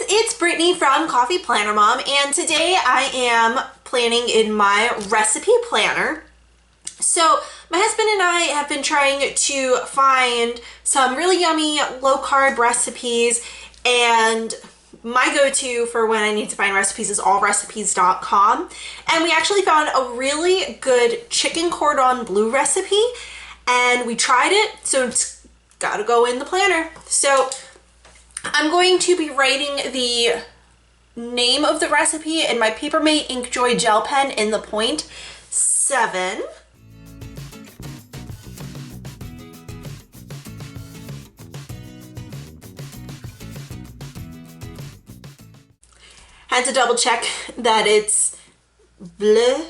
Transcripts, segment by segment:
it's Brittany from Coffee Planner Mom, and today I am planning in my recipe planner. So my husband and I have been trying to find some really yummy low-carb recipes, and my go-to for when I need to find recipes is allrecipes.com, and we actually found a really good chicken cordon bleu recipe, and we tried it, so it's gotta go in the planner. So I'm going to be writing the name of the recipe in my Papermate Inkjoy gel pen in the 0.7. Had to double check that it's bleu.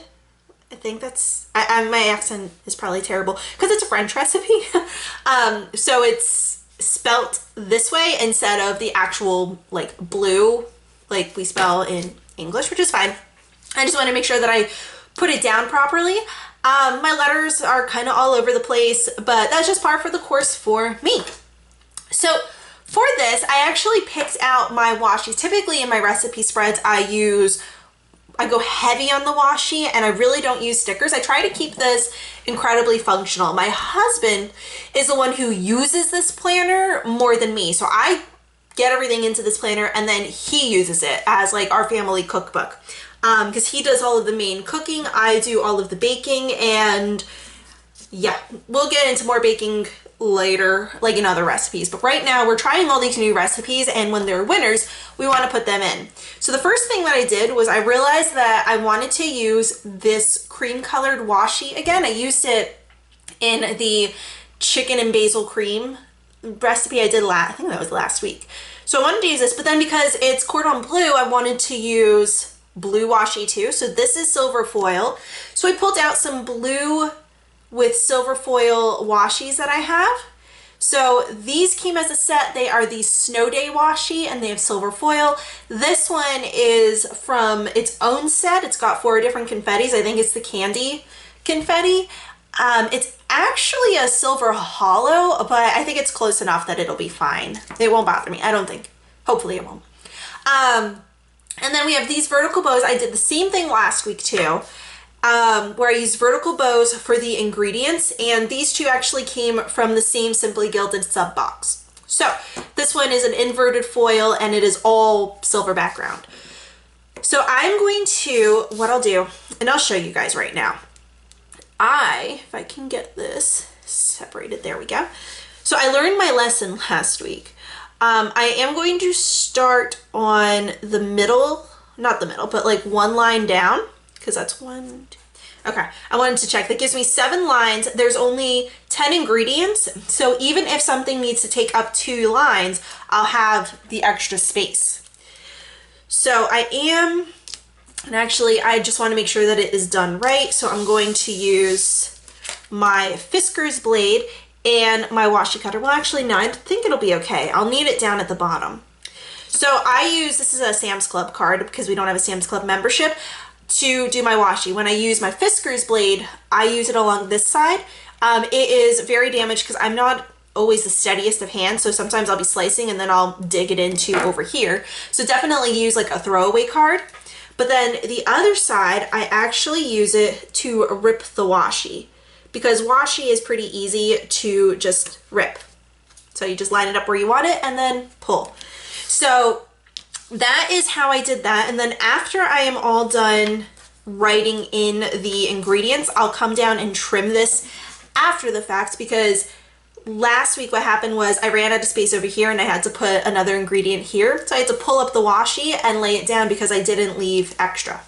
I think that's, my accent is probably terrible because it's a French recipe. So it's spelt this way instead of the actual like blue like we spell in English, which is fine. I just want to make sure that I put it down properly. My letters are kind of all over the place, but that's just par for the course for me. So for this, I actually picked out my washi. Typically in my recipe spreads, I go heavy on the washi and I really don't use stickers. I try to keep this incredibly functional. My husband is the one who uses this planner more than me. So I get everything into this planner and then he uses it as like our family cookbook. Because he does all of the main cooking, I do all of the baking, and yeah, we'll get into more baking later, like in other recipes. But right now we're trying all these new recipes, and when they're winners, we want to put them in. So the first thing that I did was I realized that I wanted to use this cream colored washi again. I used it in the chicken and basil cream recipe I did I think that was last week. So I wanted to use this, but then because it's cordon bleu, I wanted to use blue washi too. So this is silver foil. So I pulled out some blue with silver foil washis that I have. So these came as a set. They are the Snow Day washi and they have silver foil. This one is from its own set. It's got 4 different confettis. I think it's the candy confetti. It's actually a silver hollow, but I think it's close enough that it'll be fine. It won't bother me, I don't think. Hopefully it won't. And then we have these vertical bows. I did the same thing last week too. Where I used vertical bows for the ingredients, and these two actually came from the same Simply Gilded sub box. So this one is an inverted foil and it is all silver background. So I'm going to, what I'll do, and I'll show you guys right now. If I can get this separated, there we go. So I learned my lesson last week. I am going to start on the middle, not the middle, but like one line down. Because that's 1, 2. Okay, I wanted to check. That gives me 7 lines. There's only 10 ingredients. So even if something needs to take up 2 lines, I'll have the extra space. So and actually I just want to make sure that it is done right. So I'm going to use my Fisker's blade and my washi cutter. Well, actually, no, I think it'll be okay. I'll need it down at the bottom. So this is a Sam's Club card because we don't have a Sam's Club membership, to do my washi. When I use my Fisker's blade, I use it along this side. It is very damaged because I'm not always the steadiest of hands, so sometimes I'll be slicing and then I'll dig it into over here. So definitely use like a throwaway card. But then the other side, I actually use it to rip the washi, because washi is pretty easy to just rip. So you just line it up where you want it and then pull. So that is how I did that. And then after I am all done writing in the ingredients, I'll come down and trim this after the fact, because last week what happened was I ran out of space over here and I had to put another ingredient here. So I had to pull up the washi and lay it down because I didn't leave extra.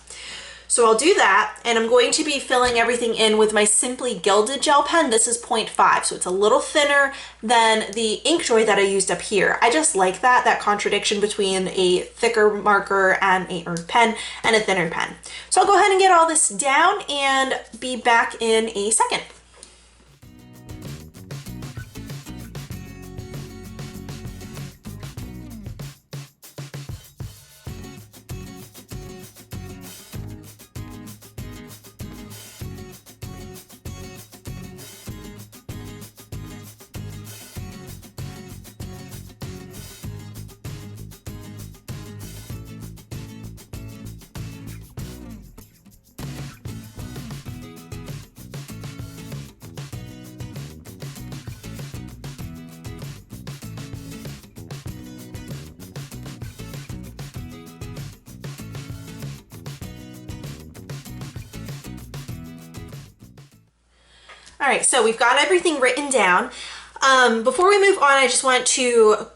So I'll do that, and I'm going to be filling everything in with my Simply Gilded gel pen. This is 0.5, so it's a little thinner than the Inkjoy that I used up here. I just like that contradiction between a thicker marker and a pen and a thinner pen. So I'll go ahead and get all this down and be back in a second. All right, so we've got everything written down. Before we move on, I just want to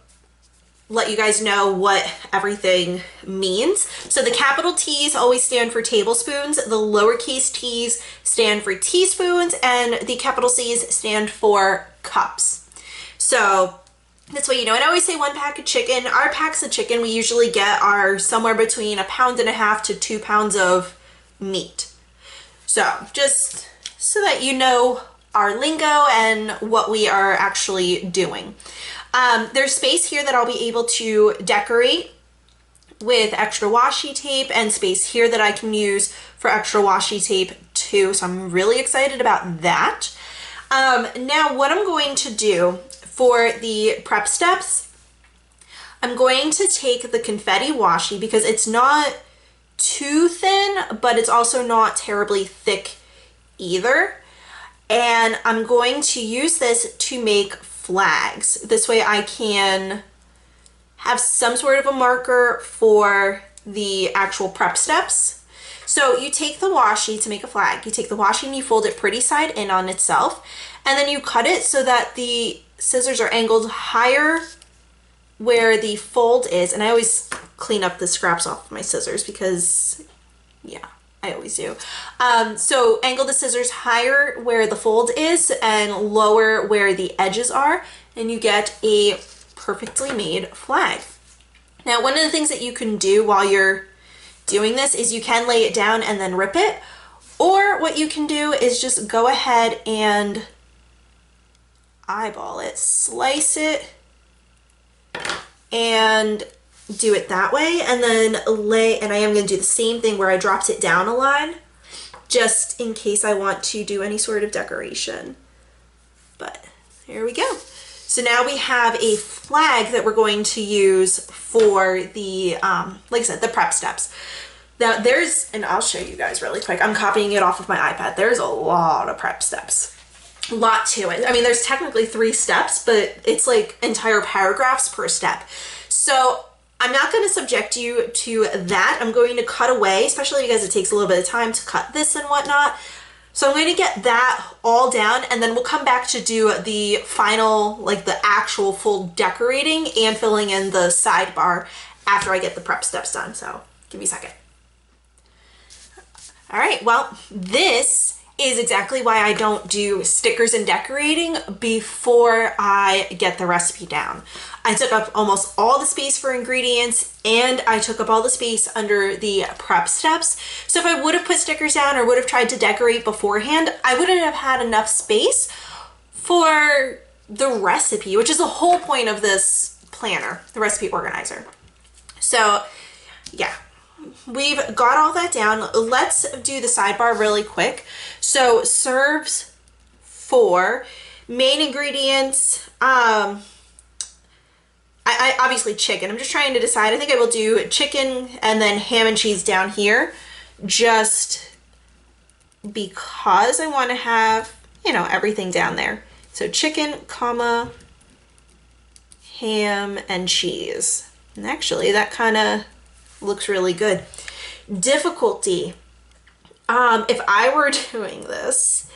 let you guys know what everything means. So the capital T's always stand for tablespoons, the lowercase t's stand for teaspoons, and the capital C's stand for cups. So this way you know. And I always say 1 pack of chicken. Our packs of chicken we usually get are somewhere between 1.5 pounds to 2 pounds of meat. So just so that you know our lingo and what we are actually doing. There's space here that I'll be able to decorate with extra washi tape, and space here that I can use for extra washi tape too. So I'm really excited about that. Now what I'm going to do for the prep steps, I'm going to take the confetti washi because it's not too thin, but it's also not terribly thick either. And I'm going to use this to make flags. This way I can have some sort of a marker for the actual prep steps. So you take the washi to make a flag. You take the washi and you fold it pretty side in on itself, and then you cut it so that the scissors are angled higher where the fold is. And I always clean up the scraps off my scissors because, yeah, I always do. So angle the scissors higher where the fold is and lower where the edges are, and you get a perfectly made flag. Now, one of the things that you can do while you're doing this is you can lay it down and then rip it, or what you can do is just go ahead and eyeball it, slice it, and do it that way, and then and I am going to do the same thing where I dropped it down a line just in case I want to do any sort of decoration. But here we go. So now we have a flag that we're going to use for the, like I said, the prep steps. Now and I'll show you guys really quick. I'm copying it off of my iPad. There's a lot of prep steps. A lot to it. I mean, there's technically 3 steps, but it's like entire paragraphs per step. So I'm not going to subject you to that. I'm going to cut away, especially because it takes a little bit of time to cut this and whatnot. So I'm going to get that all down, and then we'll come back to do the final, like the actual full decorating and filling in the sidebar after I get the prep steps done. So give me a second. All right, well, this is exactly why I don't do stickers and decorating before I get the recipe down. I took up almost all the space for ingredients, and I took up all the space under the prep steps. So if I would have put stickers down or would have tried to decorate beforehand, I wouldn't have had enough space for the recipe, which is the whole point of this planner, the recipe organizer. So yeah, we've got all that down. Let's do the sidebar really quick. So serves for main ingredients, I obviously chicken. I'm just trying to decide. I think I will do chicken and then ham and cheese down here, just because I want to have, you know, everything down there. So chicken, comma, ham and cheese. And actually that kind of looks really good. Difficulty. If I were doing this,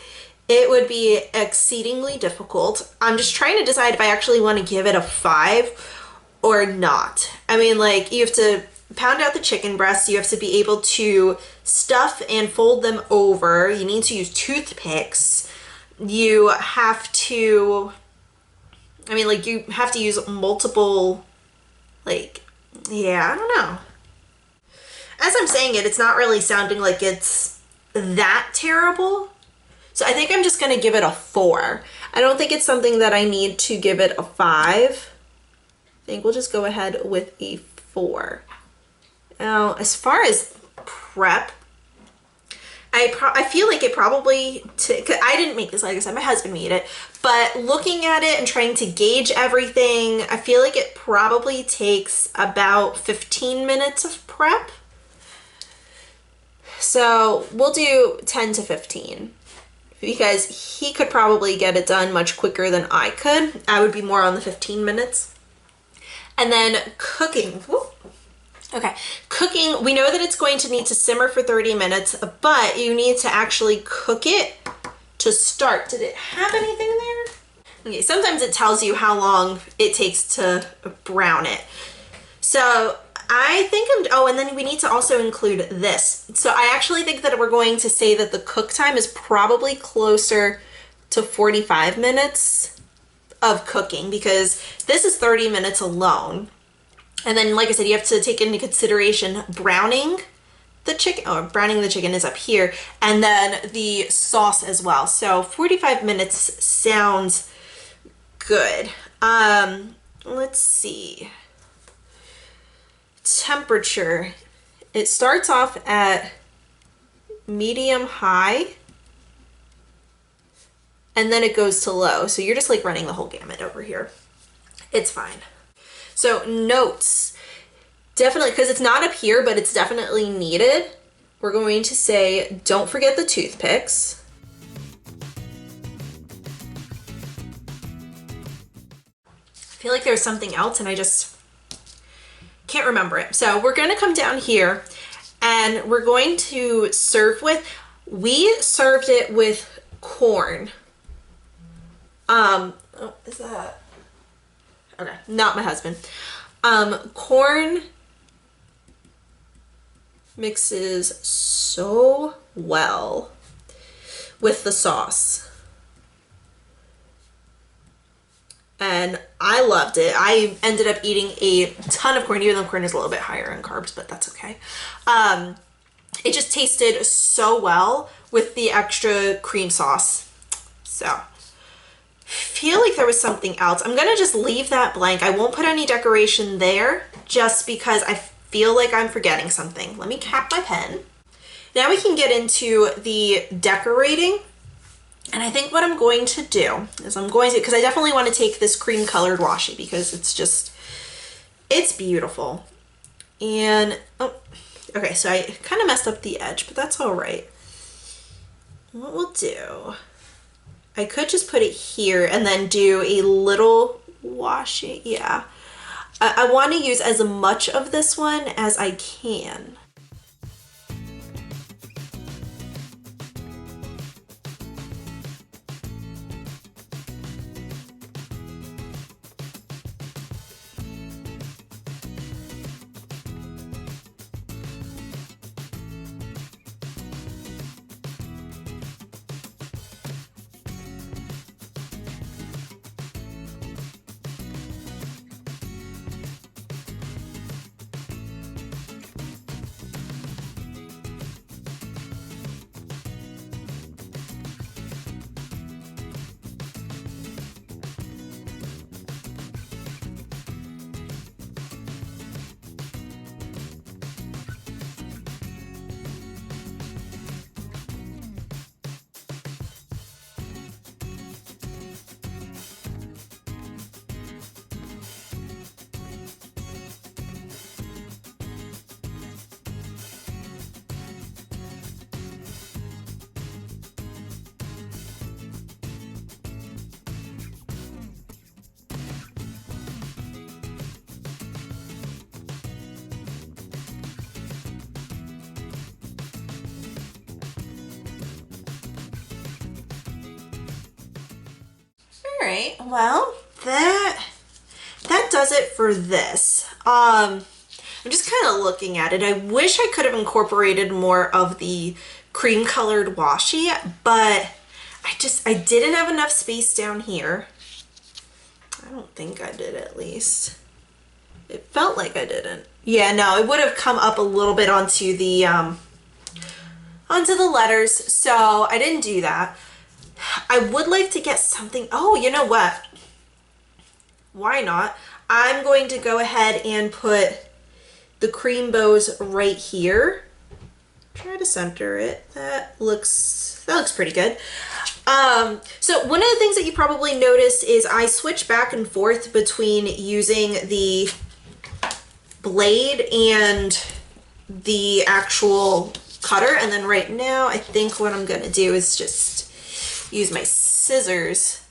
it would be exceedingly difficult. I'm just trying to decide if I actually want to give it a 5 or not. I mean, like, you have to pound out the chicken breasts. You have to be able to stuff and fold them over. You need to use toothpicks. You have to, I mean, like, you have to use multiple, like, yeah, I don't know. As I'm saying it, it's not really sounding like it's that terrible. So I think I'm just going to give it a 4. I don't think it's something that I need to give it a 5. I think we'll just go ahead with a 4. Now, as far as prep, I feel like it probably, cause I didn't make this, like I said, my husband made it, but looking at it and trying to gauge everything, I feel like it probably takes about 15 minutes of prep. So we'll do 10 to 15 because he could probably get it done much quicker than I could. I would be more on the 15 minutes. And then cooking. Whoop. Okay, cooking, we know that it's going to need to simmer for 30 minutes, but you need to actually cook it to start. Did it have anything there? Okay, sometimes it tells you how long it takes to brown it. So I think oh, and then we need to also include this. So I actually think that we're going to say that the cook time is probably closer to 45 minutes of cooking, because this is 30 minutes alone. And then, like I said, you have to take into consideration browning the chicken, or browning the chicken is up here, and then the sauce as well. So 45 minutes sounds good. Let's see. Temperature. It starts off at medium high, and then it goes to low. So you're just like running the whole gamut over here. It's fine. So notes. Definitely, because it's not up here, but it's definitely needed. We're going to say, don't forget the toothpicks. I feel like there's something else and I just can't remember it. So we're going to come down here and we're going to serve with, we served it with corn. Oh, is that? Okay, not my husband. Corn mixes so well with the sauce. And I loved it. I ended up eating a ton of corn, even though corn is a little bit higher in carbs, but that's okay. It just tasted so well with the extra cream sauce. So, feel like there was something else. I'm gonna just leave that blank. I won't put any decoration there just because I feel like I'm forgetting something. Let me cap my pen. Now we can get into the decorating. And I think what I'm going to do is I'm going to, because I definitely want to take this cream colored washi because it's just, it's beautiful. And, oh, okay, so I kind of messed up the edge, but that's all right. What we'll do, I could just put it here and then do a little washi, yeah. I want to use as much of this one as I can. All right, well, that does it for this. I'm just kind of looking at it. I wish I could have incorporated more of the cream colored washi, but I didn't have enough space down here. I don't think I did, at least. It felt like I didn't. Yeah, no, it would have come up a little bit onto the letters, so I didn't do that. I would like to get something, oh, you know what? Why not? I'm going to go ahead and put the cream bows right here. Try to center it. That looks pretty good. So one of the things that you probably noticed is I switch back and forth between using the blade and the actual cutter, and then right now I think what I'm gonna do is just use my scissors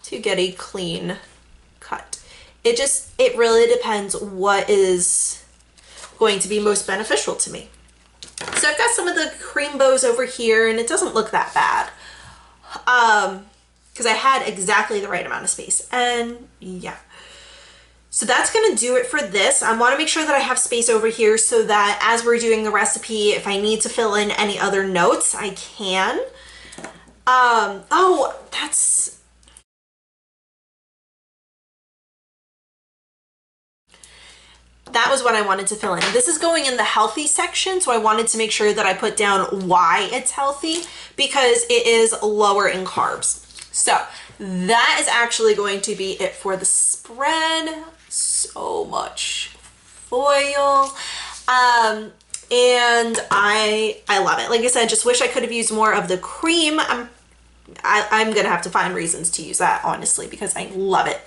to get a clean cut. It really depends what is going to be most beneficial to me. So I've got some of the cream bows over here and it doesn't look that bad. because I had exactly the right amount of space. And yeah. So that's gonna do it for this. I wanna make sure that I have space over here so that as we're doing the recipe, if I need to fill in any other notes, I can. Oh, that was what I wanted to fill in. This is going in the healthy section, so I wanted to make sure that I put down why it's healthy, because it is lower in carbs. So that is actually going to be it for the spread. So much foil. And I love it. Like I said, just wish I could have used more of the cream. I'm gonna have to find reasons to use that, honestly, because I love it.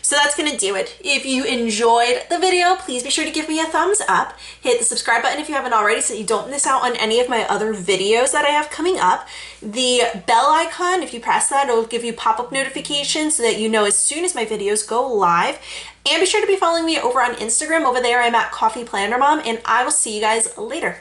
So that's gonna do it. If you enjoyed the video, please be sure to give me a thumbs up. Hit the subscribe button if you haven't already so that you don't miss out on any of my other videos that I have coming up. The bell icon, if you press that, it'll give you pop-up notifications so that you know as soon as my videos go live. And be sure to be following me over on Instagram. Over there, I'm at Coffee Planner Mom, and I will see you guys later.